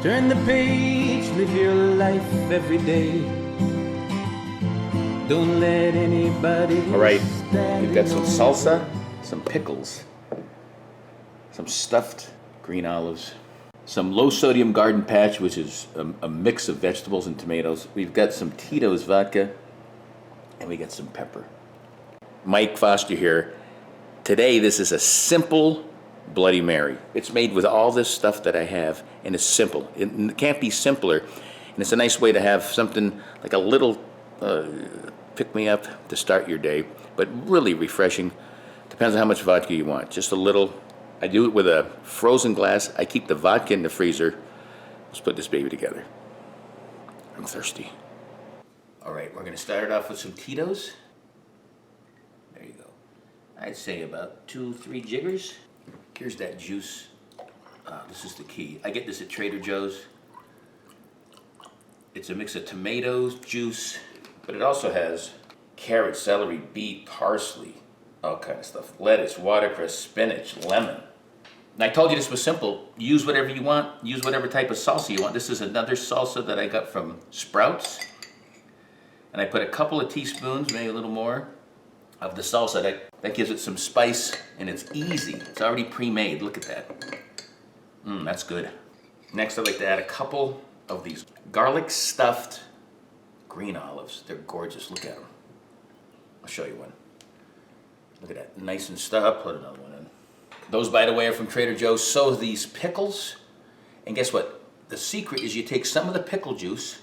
Turn the page, live your life every day. Don't let anybody. All right, we've got some salsa, some pickles, some stuffed green olives, some low sodium garden patch, which is a mix of vegetables and tomatoes. We've got some Tito's vodka, and we got some pepper. Mike Foster here. Today, this is a simple Bloody Mary. It's made with all this stuff that I have, and it's simple. It can't be simpler, and it's a nice way to have something like a little pick-me-up to start your day, but really refreshing. Depends on how much vodka you want. Just a little. I do it with a frozen glass. I keep the vodka in the freezer. Let's put this baby together. I'm thirsty. All right, we're going to start it off with some Tito's. There you go. I'd say about 2-3 jiggers. Here's that juice. This is the key. I get this at Trader Joe's. It's a mix of tomatoes, juice, but it also has carrot, celery, beet, parsley, all kind of stuff. Lettuce, watercress, spinach, lemon. And I told you this was simple. Use whatever you want. Use whatever type of salsa you want. This is another salsa that I got from Sprouts. And I put a couple of teaspoons, maybe a little more, of the salsa. That gives it some spice, and it's easy. It's already pre-made. Look at that. That's good. Next, I'd like to add a couple of these garlic stuffed green olives. They're gorgeous. Look at them. I'll show you one. Look at that. Nice and stuffed. Put another one in. Those, by the way, are from Trader Joe's. So these pickles. And guess what? The secret is you take some of the pickle juice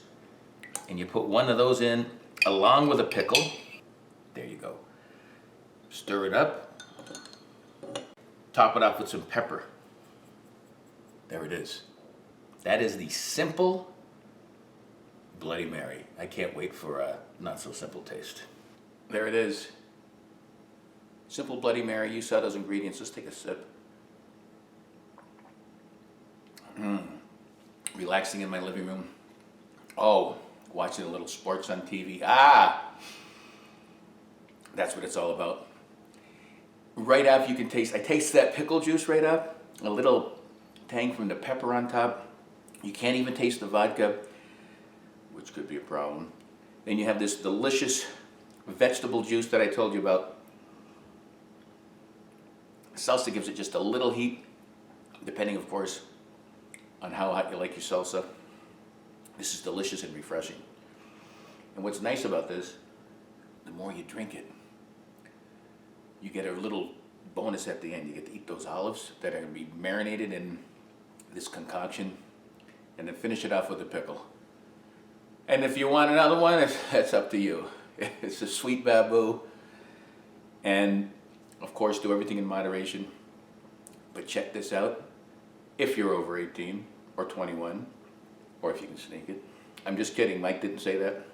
and you put one of those in along with a pickle. There you go. Stir it up. Top it off with some pepper. There it is. That is the simple Bloody Mary. I can't wait for a not so simple taste. There it is. Simple Bloody Mary. You saw those ingredients. Let's take a sip. Relaxing in my living room. Oh, watching a little sports on TV. That's what it's all about. Right up, you can taste, I taste that pickle juice right up. A little tang from the pepper on top. You can't even taste the vodka, which could be a problem. Then you have this delicious vegetable juice that I told you about. Salsa gives it just a little heat, depending, of course, on how hot you like your salsa. This is delicious and refreshing. And what's nice about this, the more you drink it, you get a little bonus at the end. You get to eat those olives that are going to be marinated in this concoction, and then finish it off with a pickle. And if you want another one, that's up to you. It's a sweet babu. And of course, do everything in moderation. But check this out. If you're over 18 or 21, or if you can sneak it. I'm just kidding. Mike didn't say that.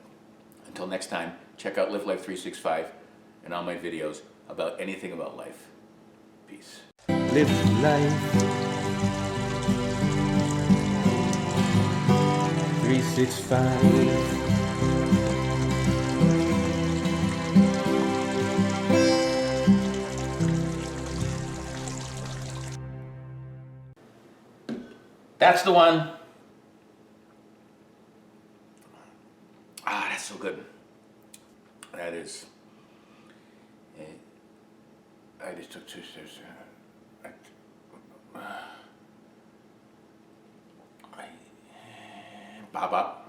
Until next time, check out Live Life 365 and all my videos about anything about life. Peace. Live life 365. That's the one. That's so good. That is. I just took 2 steps. Bop, bop.